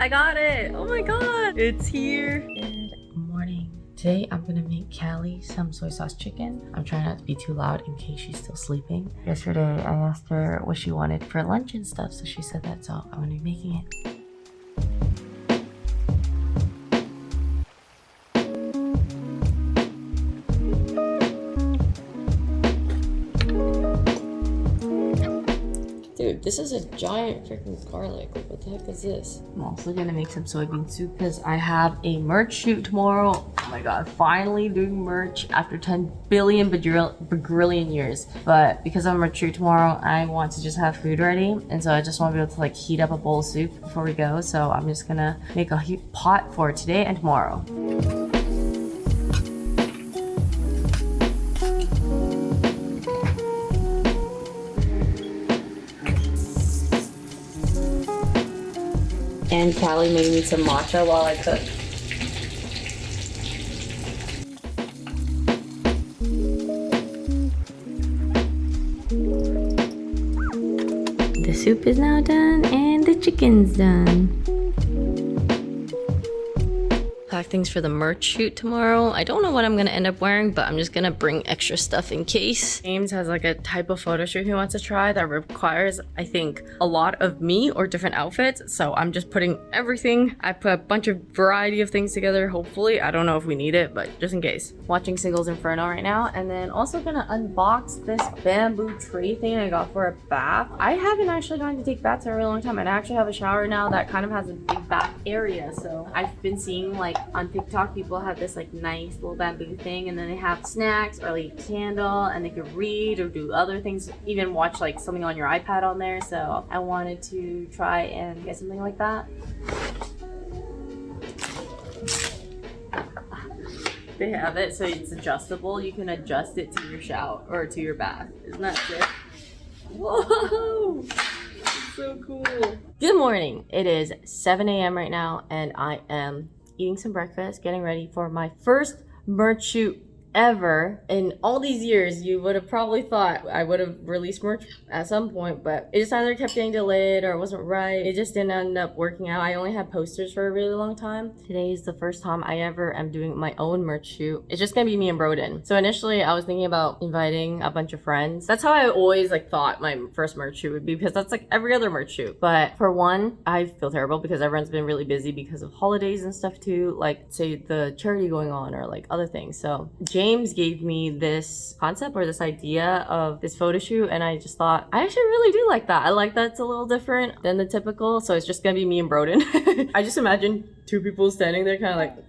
I got it. Oh my god, it's here. Good morning. Today I'm gonna make Callie some soy sauce chicken. I'm trying not to be too loud in case she's still sleeping. Yesterday I asked her what she wanted for lunch and stuff, so she said that, so I'm gonna be making it. Dude, this is a giant freaking garlic. What the heck is this? I'm also gonna make some soybean soup because I have a merch shoot tomorrow. Oh my god, finally doing merch after 10 billion bagrillion years. But because I'm a merch shoot tomorrow, I want to just have food ready. And so I just want to be able to like heat up a bowl of soup before we go. So I'm just gonna make a pot for today and tomorrow. And Callie made me some matcha while I cook. The soup is now done and the chicken's done. Pack things for the merch shoot tomorrow. I don't know what I'm gonna end up wearing, but I'm just gonna bring extra stuff in case. James has like a type of photo shoot he wants to try that requires, I think, a lot of me or different outfits. So I'm just putting everything. I put a bunch of variety of things together, hopefully. I don't know if we need it, but just in case. Watching Singles Inferno right now, and then also gonna unbox this bamboo tray thing I got for a bath. I haven't actually gotten to take baths in a really long time, and I actually have a shower now that kind of has a big bath area. So I've been seeing like on TikTok, people have this like nice little bamboo thing, and then they have snacks or like a candle, and they could read or do other things, even watch like something on your iPad on there. So I wanted to try and get something like that. They have it so it's adjustable. You can adjust it to your shower or to your bath. Isn't that sick? Whoa! It's so cool. Good morning. It is 7 a.m. right now, and I am eating some breakfast, getting ready for my first merch shoot ever. In all these years, you would have probably thought I would have released merch at some point, but it just either kept getting delayed or it wasn't right. It just didn't end up working out. I only had posters for a really long time. Today is the first time I ever am doing my own merch shoot. It's just gonna be me and Broden. So initially I was thinking about inviting a bunch of friends. That's how I always like thought my first merch shoot would be, because that's like every other merch shoot. But for one, I feel terrible because everyone's been really busy because of holidays and stuff too, like say the charity going on or like other things. So James gave me this concept or this idea of this photo shoot, and I just thought I actually really do like that. I like that it's a little different than the typical, so it's just gonna be me and Broden. I just imagine two people standing there kind of like,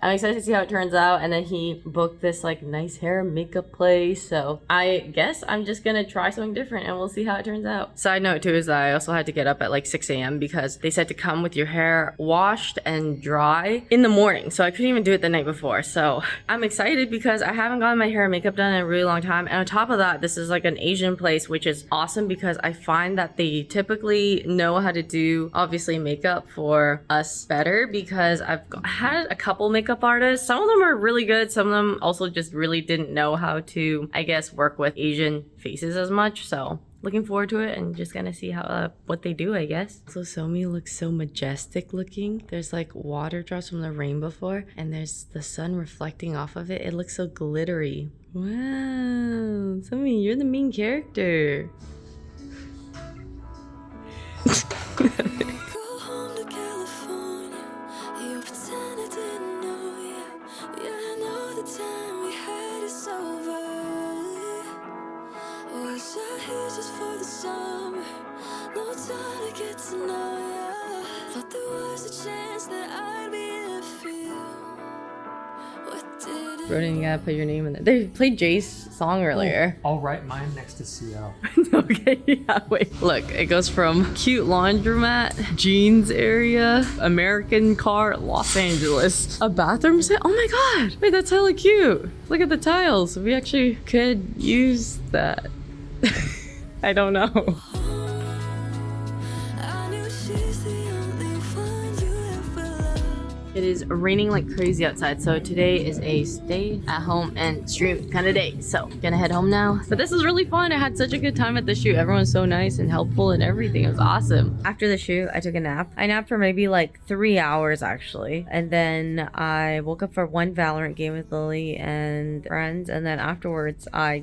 I'm excited to see how it turns out. And then he booked this like nice hair and makeup place, so I guess I'm just gonna try something different and we'll see how it turns out. Side note too is that I also had to get up at like 6 a.m. because they said to come with your hair washed and dry in the morning, so I couldn't even do it the night before. So I'm excited because I haven't gotten my hair and makeup done in a really long time, and on top of that, this is like an Asian place, which is awesome because I find that they typically know how to do obviously makeup for us better, because I've had a couple makeup artists. Some of them are really good. Some of them also just really didn't know how to, I guess, work with Asian faces as much. So looking forward to it and just gonna see how what they do, I guess. So Somi looks so majestic looking. There's like water drops from the rain before, and there's the sun reflecting off of it. It looks so glittery. Wow, Somi, you're the main character. Broden, you gotta put your name in there. They played Jay's song earlier. Oh, I'll write mine next to CL. Okay, yeah, wait. Look, it goes from cute laundromat, jeans area, American car, Los Angeles. A bathroom set? Oh my god! Wait, that's hella cute. Look at the tiles. We actually could use that. I don't know. It is raining like crazy outside, so today is a stay at home and stream kind of day. So gonna head home now. But this was really fun. I had such a good time at the shoot. Everyone's so nice and helpful and everything. It was awesome. After the shoot, I took a nap. I napped for maybe like 3 hours actually. And then I woke up for one Valorant game with Lily and friends. And then afterwards, I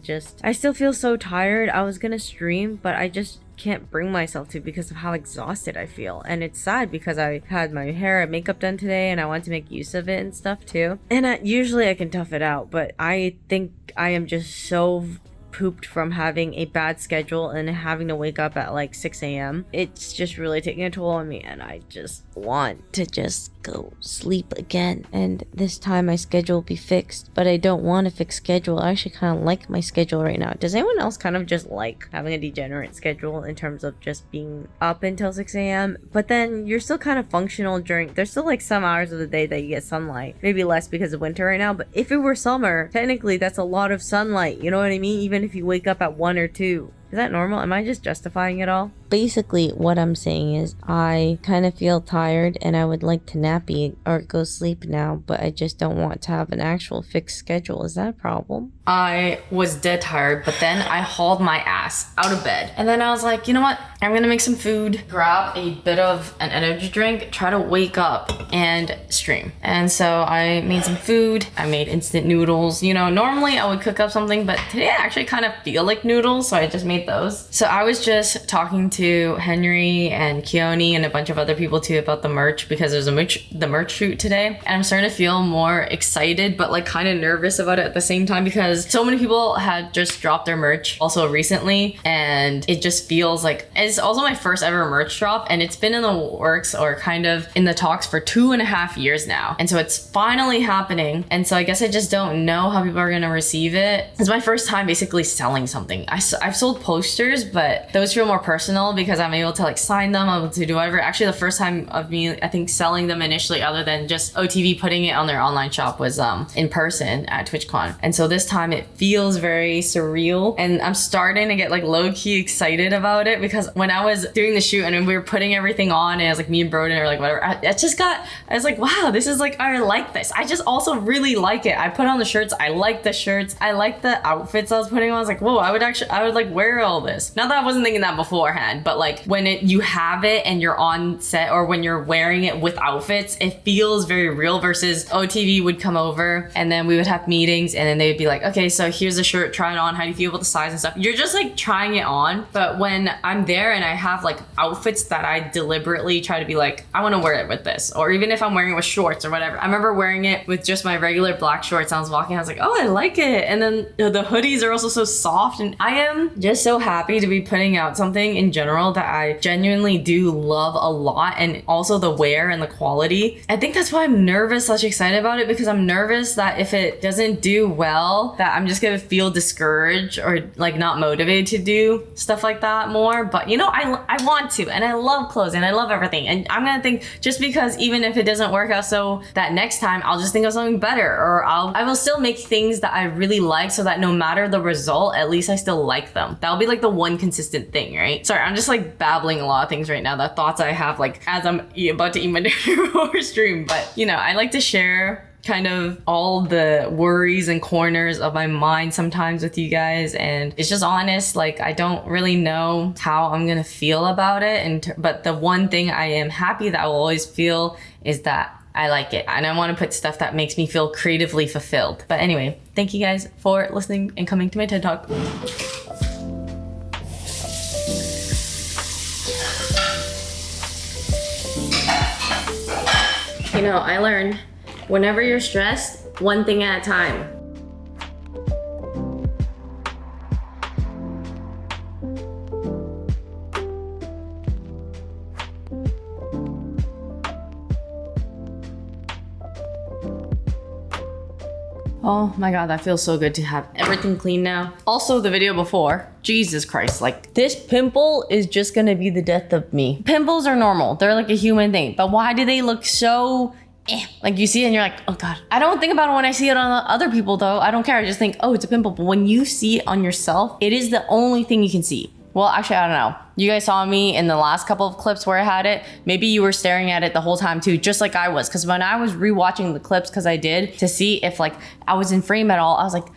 still feel so tired. I was gonna stream, but I just can't bring myself to because of how exhausted I feel. And it's sad because I had my hair and makeup done today and I want to make use of it and stuff too. And usually I can tough it out, but I think I am just so pooped from having a bad schedule and having to wake up at like 6 a.m. It's just really taking a toll on me, and I just want to just go sleep again. And this time my schedule will be fixed, but I don't want a fixed schedule. I actually kind of like my schedule right now. Does anyone else kind of just like having a degenerate schedule in terms of just being up until 6 a.m. but then you're still kind of functional there's still like some hours of the day that you get sunlight, maybe less because of winter right now, but if it were summer, technically that's a lot of sunlight, you know what I mean? Even if you wake up at 1 or 2. Is that normal? Am I just justifying it all? Basically, what I'm saying is I kind of feel tired and I would like to nappy or go sleep now, but I just don't want to have an actual fixed schedule. Is that a problem? I was dead tired, but then I hauled my ass out of bed. And then I was like, you know what? I'm gonna make some food, grab a bit of an energy drink, try to wake up and stream. And so I made some food. I made instant noodles. You know, normally I would cook up something, but today I actually kind of feel like noodles, so I just made those. So I was just talking to Henry and Keone and a bunch of other people too about the merch, because there's the merch shoot today. And I'm starting to feel more excited, but like kind of nervous about it at the same time, because so many people had just dropped their merch also recently, and it just feels like it's also my first ever merch drop, and it's been in the works or kind of in the talks for 2.5 years now. And so it's finally happening. And so I guess I just don't know how people are going to receive it. It's my first time basically selling something. I've sold posters, but those feel more personal because I'm able to like sign them, I'm able to do whatever. Actually, the first time of me, I think, selling them initially, other than just OTV putting it on their online shop, was in person at TwitchCon. And so this time it feels very surreal, and I'm starting to get like low-key excited about it, because when I was doing the shoot and we were putting everything on, and it was like me and Broden or like whatever, I was like, wow, this is like, I like this. I just also really like it. I put on the shirts. I like the shirts. I like the outfits I was putting on. I was like, whoa, I would like wear all this. Not that I wasn't thinking that beforehand, but like when you have it and you're on set, or when you're wearing it with outfits, it feels very real, versus OTV would come over and then we would have meetings and then they'd be like, okay, so here's the shirt, try it on. How do you feel about the size and stuff? You're just like trying it on. But when I'm there and I have like outfits that I deliberately try to be like, I want to wear it with this, or even if I'm wearing it with shorts or whatever. I remember wearing it with just my regular black shorts. I was walking, I was like, oh, I like it. And then the hoodies are also so soft, and I am just so happy to be putting out something in general that I genuinely do love a lot, and also the wear and the quality. I think that's why I'm nervous / excited about it, because I'm nervous that if it doesn't do well, that I'm just gonna feel discouraged or like not motivated to do stuff like that more. But you know, I want to, and I love clothes and I love everything, and I'm gonna think, just because even if it doesn't work out, so that next time I'll just think of something better, or I will still make things that I really like, so that no matter the result, at least I still like them. That'll be like the one consistent thing, right? Sorry, I'm just like babbling a lot of things right now, the thoughts I have like as I'm about to eat my dinner or stream. But you know, I like to share kind of all the worries and corners of my mind sometimes with you guys, and it's just honest. Like, I don't really know how I'm gonna feel about it, but the one thing I am happy that I will always feel is that I like it, and I want to put stuff that makes me feel creatively fulfilled. But anyway, thank you guys for listening and coming to my TED Talk. You know, I learned, whenever you're stressed, one thing at a time. Oh my god, that feels so good to have everything clean now. Also, the video before, Jesus Christ, like this pimple is just gonna be the death of me. Pimples are normal, they're like a human thing, but why do they look so like you see it and you're like, oh god. I don't think about it when I see it on other people though. I don't care, I just think, oh, it's a pimple. But when you see it on yourself, it is the only thing you can see. Well, actually, I don't know. You guys saw me in the last couple of clips where I had it. Maybe you were staring at it the whole time too, just like I was. Because when I was rewatching the clips, because I did, to see if like I was in frame at all, I was like,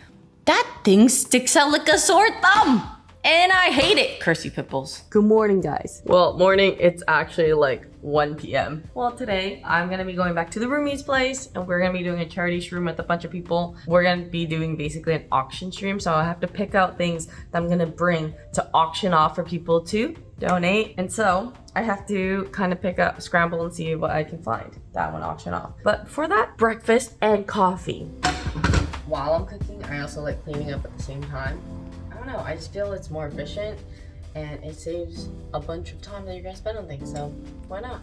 that thing sticks out like a sore thumb. And I hate it. Curse you, pitbulls. Good morning, guys. Well, morning, it's actually like 1 p.m. Well, today I'm gonna be going back to the roomie's place and we're gonna be doing a charity stream with a bunch of people. We're gonna be doing basically an auction stream. So I have to pick out things that I'm gonna bring to auction off for people to donate. And so I have to kind of scramble and see what I can find that I want to auction off. But for that, breakfast and coffee. While I'm cooking, I also like cleaning up at the same time. I don't know, I just feel it's more efficient and it saves a bunch of time that you're gonna spend on things, so why not?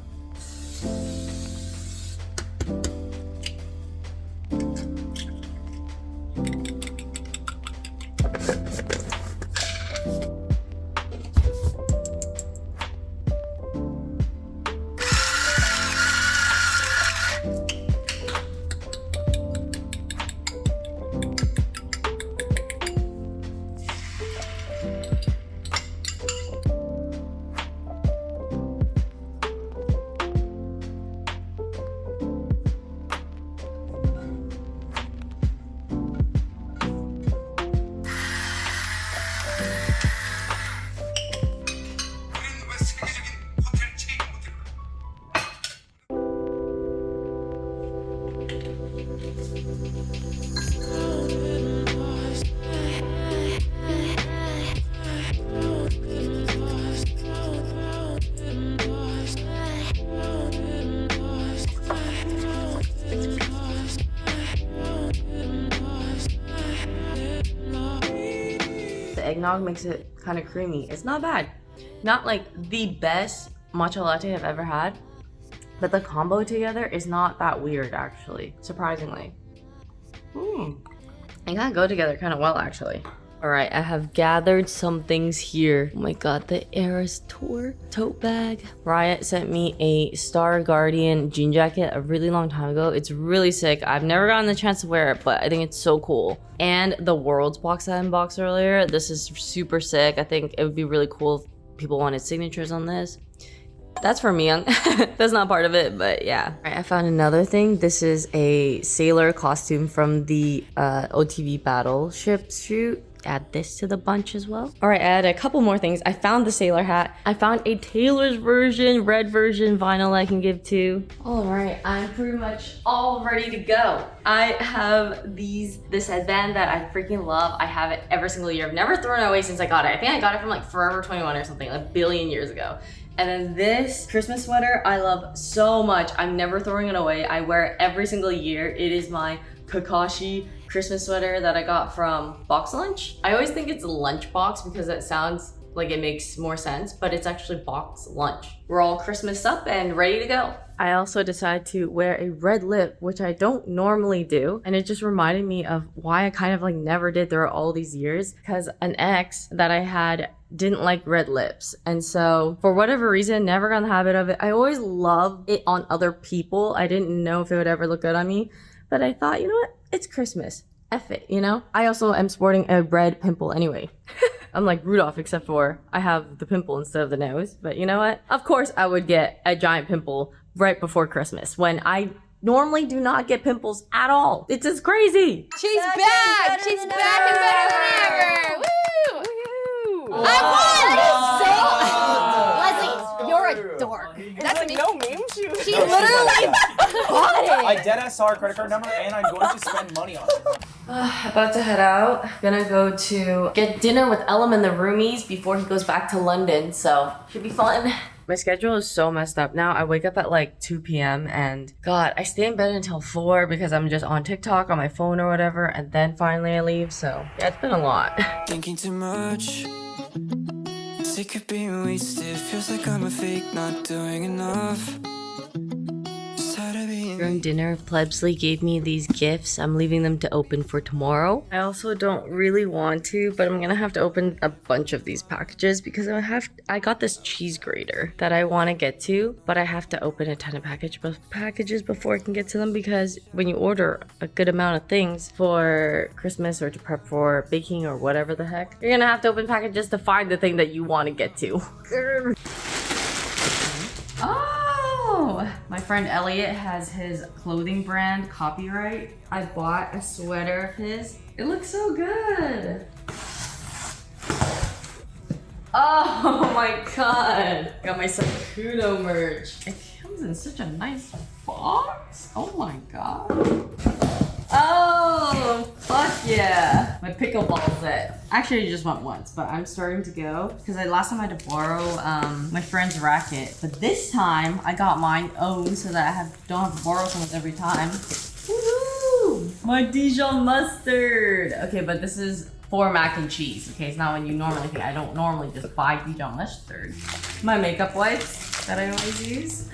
Eggnog makes it kind of creamy. It's not bad. Not like the best matcha latte I've ever had, but the combo together is not that weird actually, surprisingly. They kind of go together kind of well actually. All right, I have gathered some things here. Oh my God, the Eras Tour tote bag. Riot sent me a Star Guardian jean jacket a really long time ago. It's really sick. I've never gotten the chance to wear it, but I think it's so cool. And the Worlds box I unboxed earlier. This is super sick. I think it would be really cool if people wanted signatures on this. That's from Young. That's not part of it, but yeah. All right, I found another thing. This is a sailor costume from the OTV Battleship shoot. Add this to the bunch as well. All right, I added a couple more things. I found the sailor hat. I found a Taylor's version, red version vinyl I can give to. All right, I'm pretty much all ready to go. I have this headband that I freaking love. I have it every single year. I've never thrown it away since I got it. I think I got it from like Forever 21 or something, like a billion years ago. And then this Christmas sweater I love so much. I'm never throwing it away. I wear it every single year. It is my Kakashi Christmas sweater that I got from Box Lunch. I always think it's a lunch box because it sounds like it makes more sense, but it's actually Box Lunch. We're all Christmas up and ready to go. I also decided to wear a red lip, which I don't normally do. And it just reminded me of why I kind of like never did throughout all these years, because an ex that I had didn't like red lips. And so for whatever reason, never got in the habit of it. I always loved it on other people. I didn't know if it would ever look good on me, but I thought, you know what? It's Christmas. F it, you know? I also am sporting a red pimple anyway. I'm like Rudolph, except for I have the pimple instead of the nose. But you know what? Of course I would get a giant pimple right before Christmas when I normally do not get pimples at all. It's just crazy. She's back! She's back and better than ever! Woo! Woo! I won! Leslie, you're a dork. That's like no meme shoot. She literally bought it. I deadass saw her credit card number and I'm going to spend money on it. About to head out. Gonna go to get dinner with Ellum and the roomies before he goes back to London, so should be fun. My schedule is so messed up now. I wake up at like 2 p.m. and God, I stay in bed until 4 because I'm just on TikTok on my phone or whatever, and then finally I leave, so yeah, it's been a lot. Thinking too much, sick of being wasted. Feels like I'm a fake, not doing enough. Just tired of being During dinner, Plebsley gave me these gifts. I'm leaving them to open for tomorrow. I also don't really want to, but I'm gonna have to open a bunch of these packages because I got this cheese grater that I want to get to, but I have to open a ton of packages before I can get to them, because when you order a good amount of things for Christmas or to prep for baking or whatever the heck, you're gonna have to open packages to find the thing that you want to get to. Oh, my friend Elliot has his clothing brand copyright. I bought a sweater of his. It looks so good. Oh my god. Got my Sakudo merch. It comes in such a nice box. Oh my god. Oh, fuck yeah. My pickleball set. Actually, I just went once, but I'm starting to go because last time I had to borrow my friend's racket, but this time I got mine owned so that I don't have to borrow someone's every time. Woohoo! My Dijon mustard. Okay, but this is for mac and cheese. Okay, it's not when you normally think. I don't normally just buy Dijon mustard. My makeup wipes that I always use.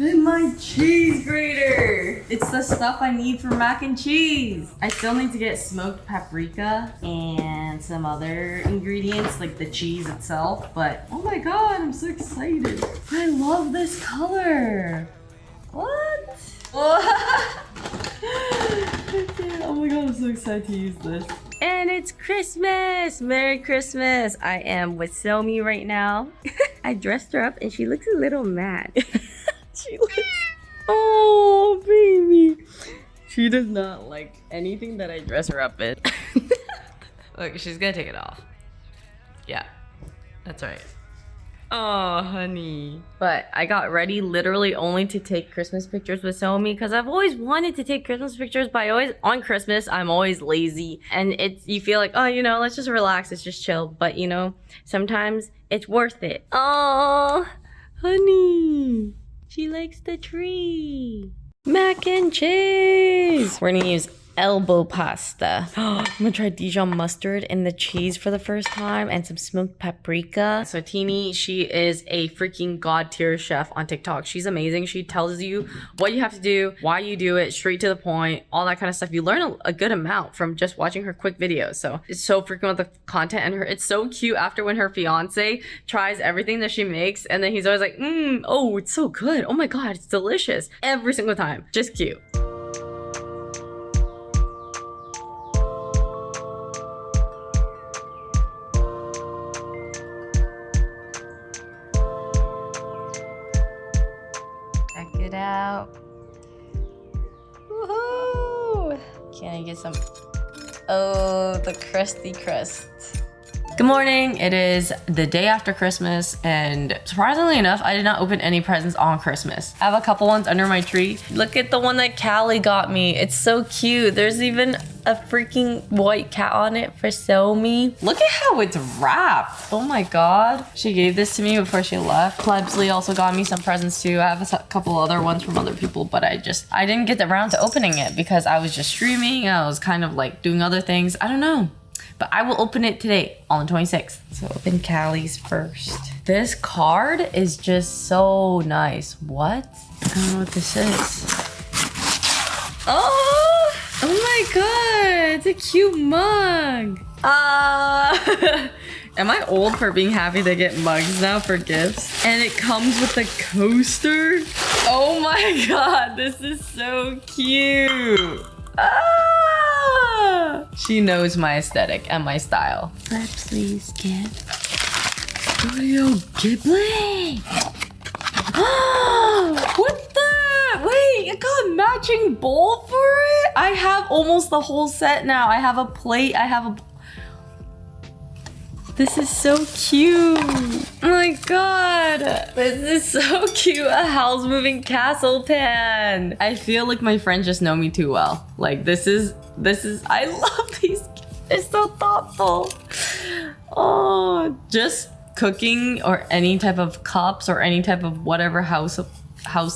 And my cheese grater. It's the stuff I need for mac and cheese. I still need to get smoked paprika and some other ingredients like the cheese itself, but oh my god, I'm so excited. I love this color. What? Oh my god, I'm so excited to use this. And it's Christmas! Merry Christmas! I am with Somi right now. I dressed her up and she looks a little mad. She looks... Oh, baby. She does not like anything that I dress her up in. Look, she's gonna take it off. Yeah, that's right. Oh, honey. But I got ready literally only to take Christmas pictures with Somi because I've always wanted to take Christmas pictures, but on Christmas, I'm always lazy. And you feel like, oh, you know, let's just relax, let's just chill. But you know, sometimes it's worth it. Oh, honey. She likes the tree. Mac and cheese. We're gonna use elbow pasta. I'm gonna try Dijon mustard and the cheese for the first time and some smoked paprika. So Tini, she is a freaking god tier chef on TikTok. She's amazing. She tells you what you have to do, why you do it, straight to the point, all that kind of stuff. You learn a good amount from just watching her quick videos. So it's so freaking with the content, and it's so cute after when her fiance tries everything that she makes and then he's always like, oh, it's so good. Oh my god, it's delicious. Every single time. Just cute. It out. Woohoo! Can I get some? Oh, the crusty crust. Good morning. It is the day after Christmas, and surprisingly enough, I did not open any presents on Christmas. I have a couple ones under my tree. Look at the one that Callie got me. It's so cute. There's even a freaking white cat on it for Somi. Look at how it's wrapped. Oh my god. She gave this to me before she left. Plebsley also got me some presents too. I have a couple other ones from other people, but I didn't get around to opening it because I was just streaming. I was kind of like doing other things. I don't know. But I will open it today on the 26th. So open Callie's first. This card is just so nice. What? I don't know what this is. Oh my god, it's a cute mug. Am I old for being happy to get mugs now for gifts? And it comes with a coaster. Oh my god, this is so cute. She knows my aesthetic and my style. Plebsley's gift. Studio Ghibli. What the? Wait, I got a matching bowl for it? I have almost the whole set now. I have a plate. This is so cute. Oh my god. This is so cute. A house moving castle pan. I feel like my friends just know me too well. Like this is, I love these. They're so thoughtful. Oh, just cooking or any type of cups or any type of whatever house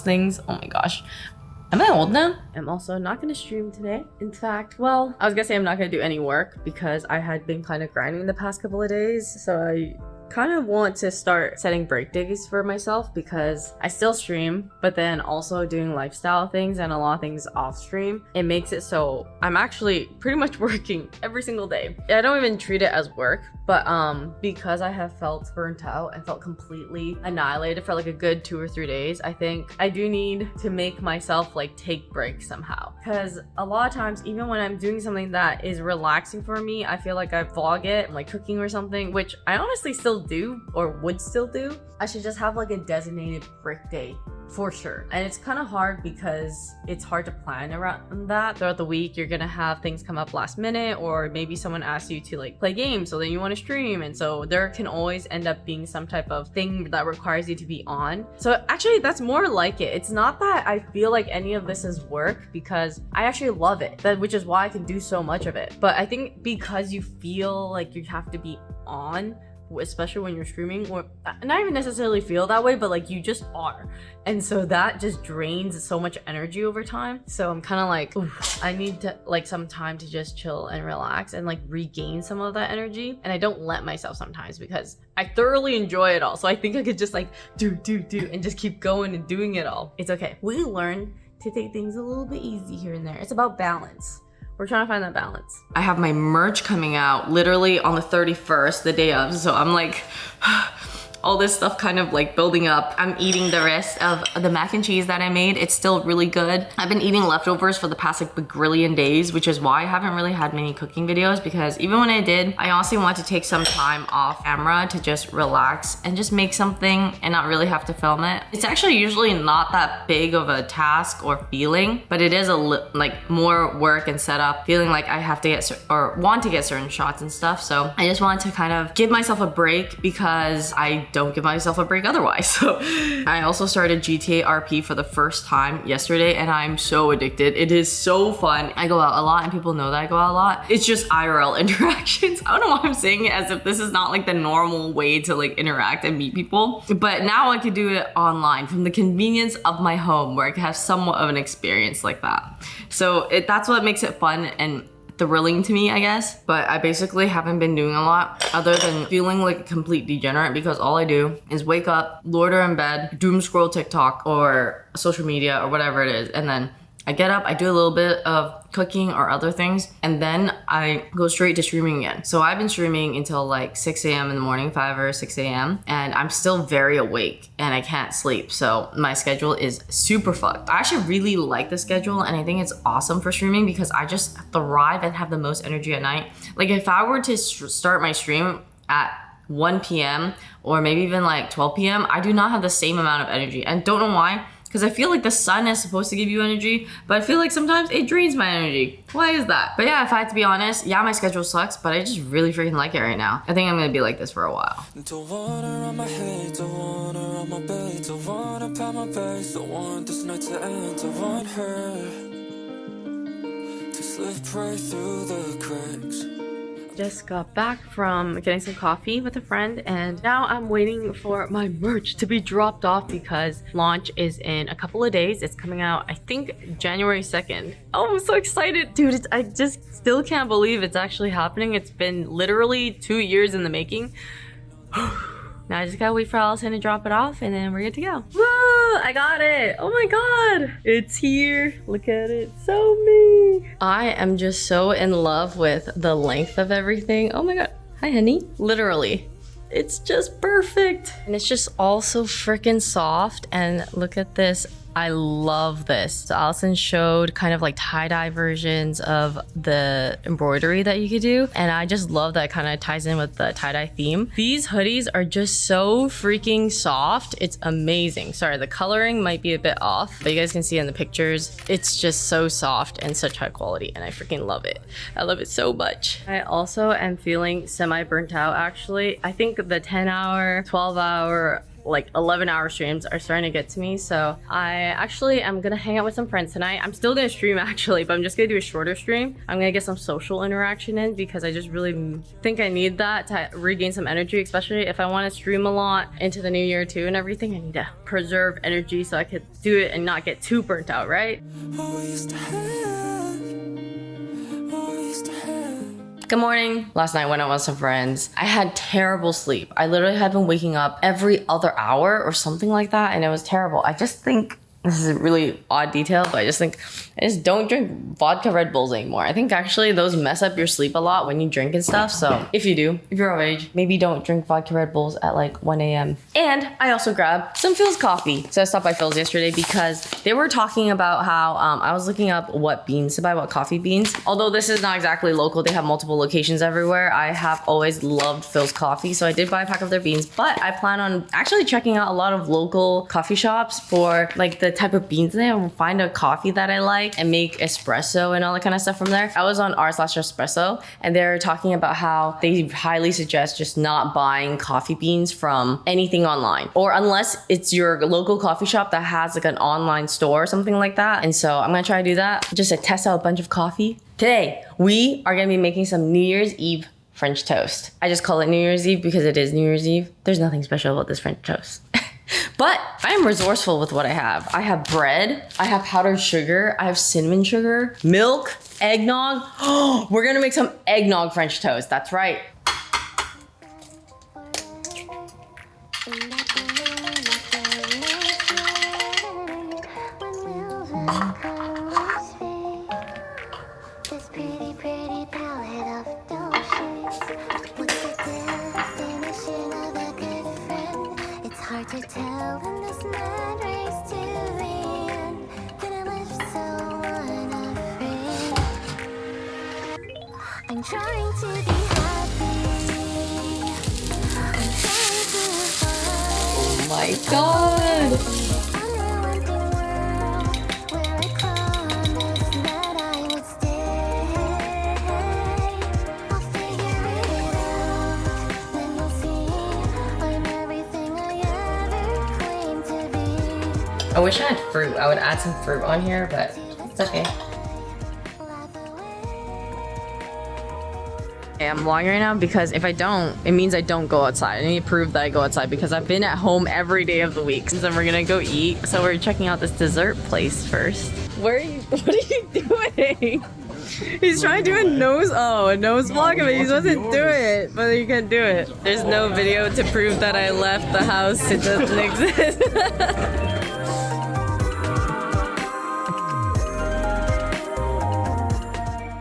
things. Oh my gosh. Am I old now? I'm also not gonna stream today. In fact, well, I was gonna say I'm not gonna do any work because I had been kind of grinding the past couple of days. So I kind of want to start setting break days for myself because I still stream, but then also doing lifestyle things and a lot of things off stream. It makes it so I'm actually pretty much working every single day. I don't even treat it as work, but because I have felt burnt out and felt completely annihilated for like a good 2 or 3 days, I think I do need to make myself like take breaks somehow. Because a lot of times, even when I'm doing something that is relaxing for me, I feel like I vlog it, like cooking or something, which I honestly still do or would still do. I should just have like a designated break day for sure. And it's kind of hard because it's hard to plan around that. Throughout the week, you're gonna have things come up last minute, or maybe someone asks you to like play games, so then you want to stream, and so there can always end up being some type of thing that requires you to be on. So actually that's more like it. It's not that I feel like any of this is work, because I actually love it, which is why I can do so much of it. But I think because you feel like you have to be on, especially when you're streaming, or not even necessarily feel that way, but like you just are, and so that just drains so much energy over time. So I'm kind of like, oof, I need to like some time to just chill and relax and like regain some of that energy, and I don't let myself sometimes because I thoroughly enjoy it all. So I think I could just like do and just keep going and doing it all. It's okay. We learn to take things a little bit easy here and there. It's about balance. We're trying to find that balance. I have my merch coming out literally on the 31st, the day of. So I'm like, all this stuff kind of like building up. I'm eating the rest of the mac and cheese that I made. It's still really good. I've been eating leftovers for the past like bagrillion days, which is why I haven't really had many cooking videos, because even when I did, I honestly want to take some time off camera to just relax and just make something and not really have to film it. It's actually usually not that big of a task or feeling, but it is like more work and setup, feeling like I have to get or want to get certain shots and stuff. So I just wanted to kind of give myself a break, because I don't give myself a break otherwise. So I also started GTA RP for the first time yesterday, and I'm so addicted. It is so fun. I go out a lot, and people know that I go out a lot. It's just IRL interactions. I don't know why I'm saying it as if this is not like the normal way to like interact and meet people, but now I can do it online from the convenience of my home, where I can have somewhat of an experience like that. So that's what makes it fun and thrilling to me, I guess. But I basically haven't been doing a lot other than feeling like a complete degenerate, because all I do is wake up, loiter in bed, doom scroll TikTok or social media or whatever it is, and then I get up, I do a little bit of cooking or other things, and then I go straight to streaming again. So I've been streaming until like 6 a.m. in the morning, 5 or 6 a.m. and I'm still very awake and I can't sleep. So my schedule is super fucked. I actually really like the schedule, and I think it's awesome for streaming because I just thrive and have the most energy at night. Like if I were to start my stream at 1 p.m. or maybe even like 12 p.m., I do not have the same amount of energy, and don't know why. Because I feel like the sun is supposed to give you energy, but I feel like sometimes it drains my energy. Why is that? But yeah, if I had to be honest, yeah, my schedule sucks, but I just really freaking like it right now. I think I'm gonna be like this for a while. Don't water on my head, don't water on my bed, don't wanna pound my base, don't want this night to end, don't want her to slip right through the cracks. Just got back from getting some coffee with a friend, and now I'm waiting for my merch to be dropped off because launch is in a couple of days. It's coming out, I think, January 2nd. Oh, I'm so excited. Dude, I just still can't believe it's actually happening. It's been literally 2 years in the making. Now I just gotta wait for Allison to drop it off, and then we're good to go. Whoa, I got it. Oh my god. It's here. Look at it. So me. I am just so in love with the length of everything. Oh my god. Hi, honey. Literally. It's just perfect. And it's just all so freaking soft. And look at this. I love this. So Allison showed kind of like tie-dye versions of the embroidery that you could do, and I just love that it kind of ties in with the tie-dye theme. These hoodies are just so freaking soft. It's amazing. Sorry, the coloring might be a bit off, but you guys can see in the pictures, it's just so soft and such high quality, and I freaking love it. I love it so much. I also am feeling semi-burnt out actually. I think the 10-hour, 12-hour, like 11-hour streams are starting to get to me. So I actually am gonna hang out with some friends tonight. I'm still gonna stream actually, but I'm just gonna do a shorter stream. I'm gonna get some social interaction in because I just really think I need that to regain some energy, especially if I want to stream a lot into the new year too and everything. I need to preserve energy so I could do it and not get too burnt out, right? Good morning. Last night when I was with some friends, I had terrible sleep. I literally had been waking up every other hour or something like that, and it was terrible. I just think, this is a really odd detail, but I just don't drink vodka Red Bulls anymore. I think actually those mess up your sleep a lot when you drink and stuff. So if you do, if you're of age, maybe don't drink vodka Red Bulls at like 1 a.m. And I also grabbed some Phil's coffee. So I stopped by Phil's yesterday because they were talking about how I was looking up what beans to buy, what coffee beans. Although this is not exactly local, they have multiple locations everywhere. I have always loved Phil's coffee. So I did buy a pack of their beans, but I plan on actually checking out a lot of local coffee shops for like the type of beans they have and find a coffee that I like and make espresso and all that kind of stuff from there. I was on r/espresso and they're talking about how they highly suggest just not buying coffee beans from anything online, or unless it's your local coffee shop that has like an online store or something like that. And so I'm gonna try to do that just to test out a bunch of coffee. Today, we are gonna be making some New Year's Eve French toast. I just call it New Year's Eve because it is New Year's Eve. There's nothing special about this French toast. But I am resourceful with what I have. I have bread, I have powdered sugar, I have cinnamon sugar, milk, eggnog. Oh, we're gonna make some eggnog French toast. That's right. To tell when this mad race to the end. Gonna live so unafraid. I'm trying to be happy. I'm trying to find. Oh my god. Unrelenting world where I promised that I would stay. I'll figure it out. Then you'll see I'm everything I ever claimed to be. I wish I had fruit. I would add some fruit on here, but it's okay. I'm vlogging right now because if I don't, it means I don't go outside. I need to prove that I go outside because I've been at home every day of the week. So we're gonna go eat. So we're checking out this dessert place first. What are you doing? He's trying to do a nose vlog, but he's supposed to do it, but you can't do it. There's no video to prove that I left the house. It doesn't exist.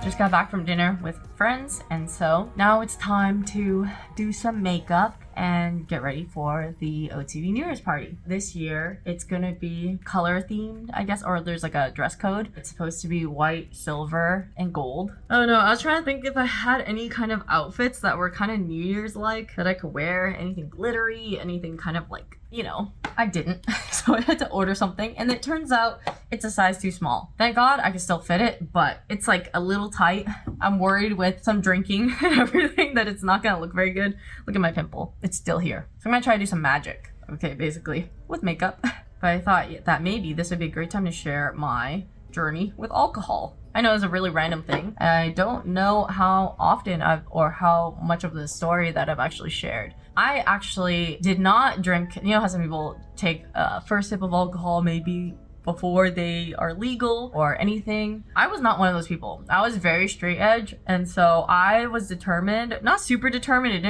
Just got back from dinner with friends, and so now it's time to do some makeup and get ready for the OTV New Year's party. This year, it's gonna be color themed, I guess, or there's like a dress code. It's supposed to be white, silver, and gold. Oh no, I was trying to think if I had any kind of outfits that were kind of New Year's like that I could wear, anything glittery, anything kind of like, you know, I didn't. So I had to order something, and it turns out it's a size too small. Thank God I can still fit it, but it's like a little tight. I'm worried with some drinking and everything that it's not gonna look very good. Look at my pimple. It's still here. So I'm gonna try to do some magic, okay, basically, with makeup. But I thought that maybe this would be a great time to share my journey with alcohol. I know it's a really random thing, and I don't know how often or how much of the story that I've actually shared. I actually did not drink, you know how some people take a first sip of alcohol maybe before they are legal or anything. I was not one of those people. I was very straight edge, and so I was determined, not super determined.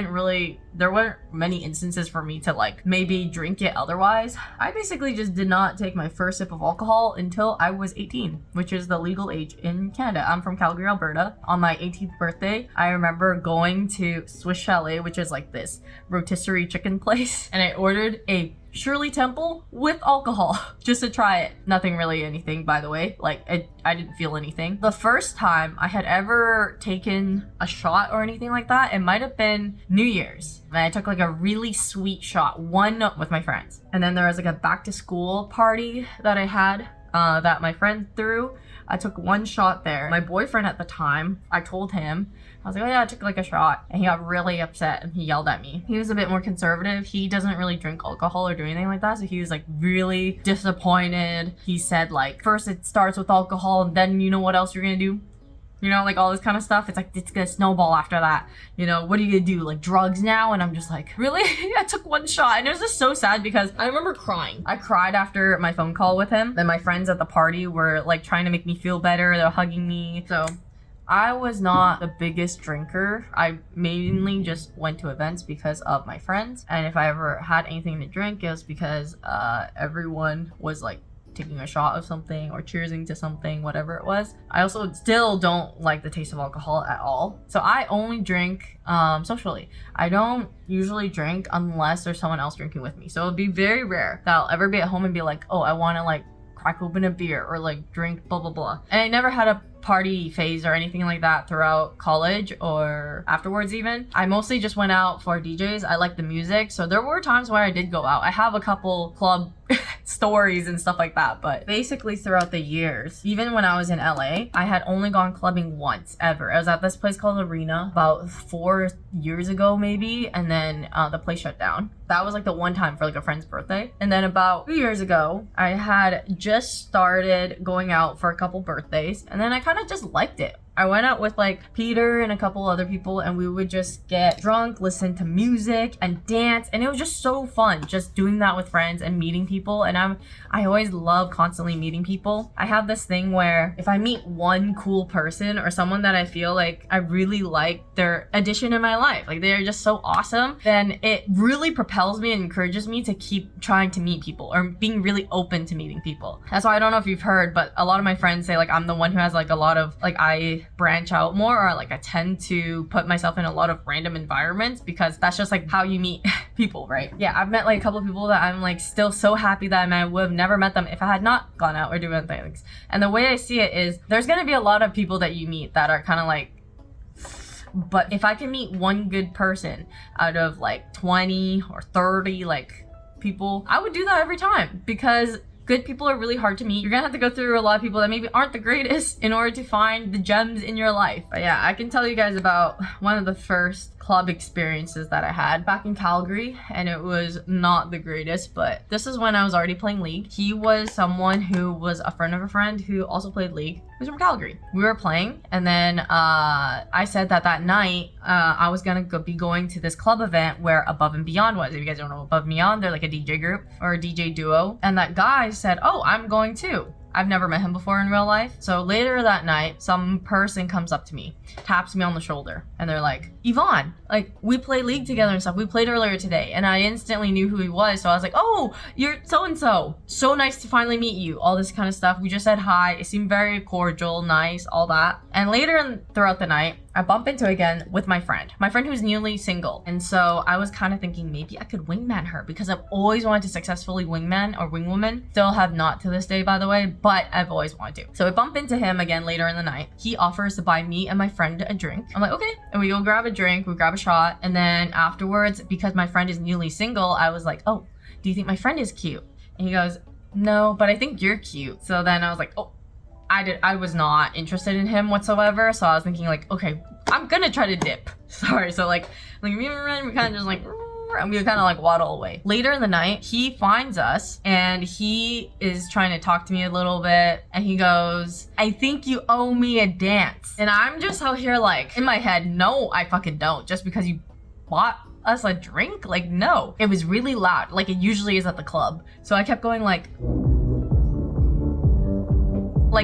There weren't many instances for me to like maybe drink it otherwise. I basically just did not take my first sip of alcohol until I was 18, which is the legal age in Canada. I'm from Calgary, Alberta. On my 18th birthday, I remember going to Swiss Chalet, which is like this rotisserie chicken place, and I ordered a Shirley Temple with alcohol just to try it. Nothing really anything, by the way. Like I didn't feel anything. The first time I had ever taken a shot or anything like that, it might have been New Year's. And I took like a really sweet shot, one with my friends. And then there was like a back to school party that I had that my friend threw. I took one shot there. My boyfriend at the time, I told him, I was like, oh yeah, I took like a shot. And he got really upset and he yelled at me. He was a bit more conservative. He doesn't really drink alcohol or do anything like that. So he was like really disappointed. He said like, first it starts with alcohol and then you know what else you're gonna do? You know, like all this kind of stuff. It's like, it's gonna snowball after that. You know, what are you gonna do? Like drugs now? And I'm just like, really? I took one shot. And it was just so sad because I remember crying. I cried after my phone call with him. Then my friends at the party were like trying to make me feel better. They were hugging me. So I was not the biggest drinker. I mainly just went to events because of my friends. And if I ever had anything to drink, it was because everyone was like taking a shot of something or cheersing to something, whatever it was. I also still don't like the taste of alcohol at all. So I only drink socially. I don't usually drink unless there's someone else drinking with me. So it'd be very rare that I'll ever be at home and be like, oh, I want to like crack open a beer or like drink blah blah blah. And I never had a party phase or anything like that throughout college or afterwards even. I mostly just went out for DJs. I like the music. So there were times where I did go out. I have a couple club stories and stuff like that, but basically throughout the years, even when I was in LA, I had only gone clubbing once ever. I was at this place called Arena about 4 years ago maybe, and then the place shut down. That was like the one time for like a friend's birthday. And then about 2 years ago, I had just started going out for a couple birthdays, and then I kind of just liked it. I went out with like Peter and a couple other people, and we would just get drunk, listen to music and dance, and it was just so fun just doing that with friends and meeting people. And I always love constantly meeting people. I have this thing where if I meet one cool person or someone that I feel like I really like their addition in my life, like they're just so awesome, then it really propels me and encourages me to keep trying to meet people or being really open to meeting people. That's why I don't know if you've heard, but a lot of my friends say like I'm the one who has like a lot of like I branch out more, or like I tend to put myself in a lot of random environments because that's just like how you meet people, right? Yeah, I've met like a couple of people that I'm like still so happy that I would have never met them if I had not gone out or doing things. And the way I see it is there's gonna be a lot of people that you meet that are kind of like, but if I can meet one good person out of like 20 or 30 like people, I would do that every time, because good people are really hard to meet. You're gonna have to go through a lot of people that maybe aren't the greatest in order to find the gems in your life. But yeah, I can tell you guys about one of the first club experiences that I had back in Calgary, and it was not the greatest, but this is when I was already playing League. He was someone who was a friend of a friend who also played League. He was from Calgary. We were playing, and then I said that night I was gonna be going to this club event where Above and Beyond was. If you guys don't know Above and Beyond, they're like a DJ group or a DJ duo, and that guy said, oh, I'm going too. I've never met him before in real life. So later that night, some person comes up to me, taps me on the shoulder, and they're like, Yvonne, like we play League together and stuff. We played earlier today. And I instantly knew who he was. So I was like, oh, you're so-and-so. So nice to finally meet you. All this kind of stuff. We just said hi. It seemed very cordial, nice, all that. And later throughout the night, I bump into again with my friend who's newly single. And so I was kind of thinking maybe I could wingman her, because I've always wanted to successfully wingman or wingwoman. Still have not to this day, by the way, but I've always wanted to. So I bump into him again later in the night. He offers to buy me and my friend a drink. I'm like, okay. And we go grab a drink, we grab a shot. And then afterwards, because my friend is newly single, I was like, oh, do you think my friend is cute? And he goes, no, but I think you're cute. So then I was like, oh, I was not interested in him whatsoever. So I was thinking like, okay, I'm gonna try to dip. Sorry. So like me and my friend, we kind of just like, and we kind of like waddle away. Later in the night, he finds us and he is trying to talk to me a little bit. And he goes, I think you owe me a dance. And I'm just out here like in my head, no, I fucking don't. Just because you bought us a drink? Like, no. It was really loud, like it usually is at the club. So I kept going like,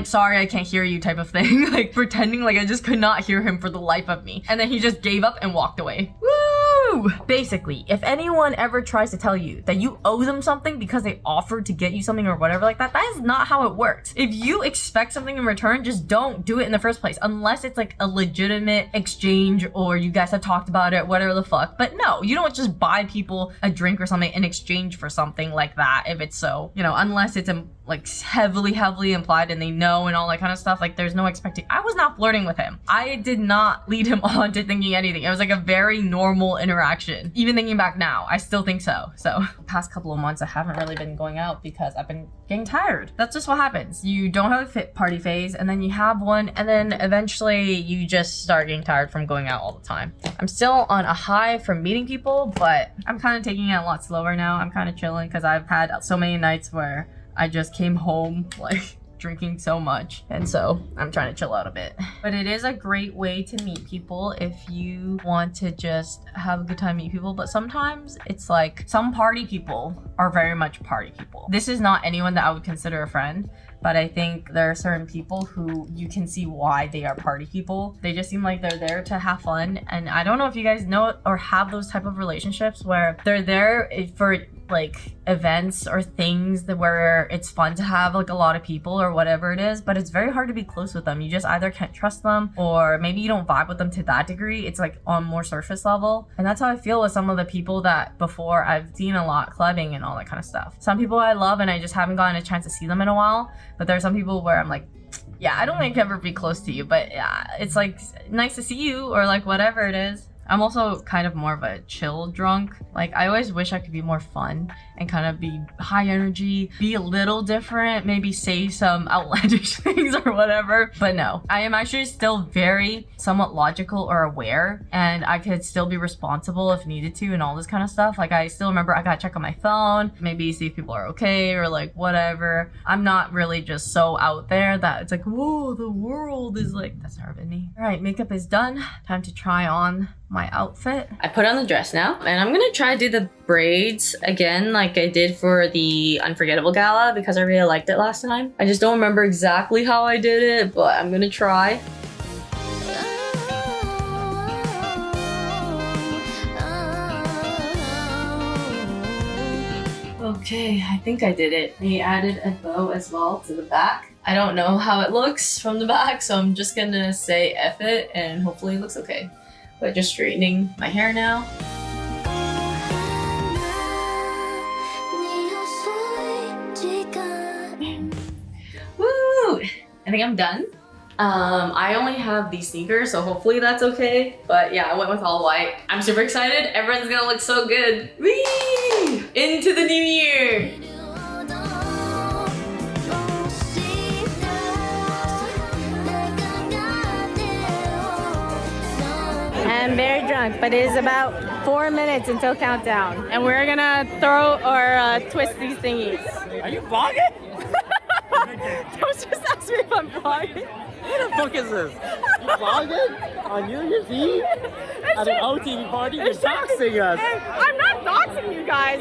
sorry, I can't hear you type of thing. Like pretending like I just could not hear him for the life of me. And then he just gave up and walked away. Woo! Basically, if anyone ever tries to tell you that you owe them something because they offered to get you something or whatever like that, that is not how it works. If you expect something in return, just don't do it in the first place, unless it's like a legitimate exchange or you guys have talked about it, whatever the fuck. But no, you don't just buy people a drink or something in exchange for something like that if it's so, you know, unless it's like heavily implied and they know and all that kind of stuff. Like there's no expectation. I was not flirting with him. I did not lead him on to thinking anything. It was like a very normal interaction. Even thinking back now, I still think so. So past couple of months, I haven't really been going out because I've been getting tired. That's just what happens. You don't have a fit party phase, and then you have one, and then eventually you just start getting tired from going out all the time. I'm still on a high from meeting people, but I'm kind of taking it a lot slower now. I'm kind of chilling because I've had so many nights where I just came home like drinking so much, and so I'm trying to chill out a bit. But it is a great way to meet people if you want to just have a good time meet people. But sometimes it's like some party people are very much party people. This is not anyone that I would consider a friend. but I think there are certain people who you can see why they are party people. They just seem like they're there to have fun. And I don't know if you guys know or have those type of relationships where they're there for like events or things that where it's fun to have like a lot of people or whatever it is, but it's very hard to be close with them. You just either can't trust them or maybe you don't vibe with them to that degree. It's like on more surface level. And that's how I feel with some of the people that before I've seen a lot clubbing and all that kind of stuff. Some people I love and I just haven't gotten a chance to see them in a while, but there are some people where I'm like, yeah, I don't think I ever be close to you, but yeah, it's like nice to see you or like whatever it is. I'm also kind of more of a chill drunk. Like I always wish I could be more fun and kind of be high energy, be a little different, maybe say some outlandish things or whatever. But no, I am actually still very somewhat logical or aware, and I could still be responsible if needed to and all this kind of stuff. Like I still remember I gotta check on my phone, maybe see if people are okay or like whatever. I'm not really just so out there that it's like, whoa, the world is like, that's never been me. All right, makeup is done. Time to try on my outfit. I put on the dress now and I'm gonna try to do the braids again like I did for the Unforgettable Gala because I really liked it last time. I just don't remember exactly how I did it, but I'm gonna try. Okay, I think I did it. I added a bow as well to the back. I don't know how it looks from the back, so I'm just gonna say F it and hopefully it looks okay. But just straightening my hair now. Woo! I think I'm done. I only have these sneakers, so hopefully that's okay. But yeah, I went with all white. I'm super excited. Everyone's gonna look so good. Whee! Into the new year! I'm very drunk, but it is about 4 minutes until countdown. And we're gonna throw or twist these thingies. Are you vlogging? Don't just ask me if I'm vlogging. What the fuck is this? You vlogging? On New Year's Eve? At an OTV party? You're doxing us. I'm not doxing you guys.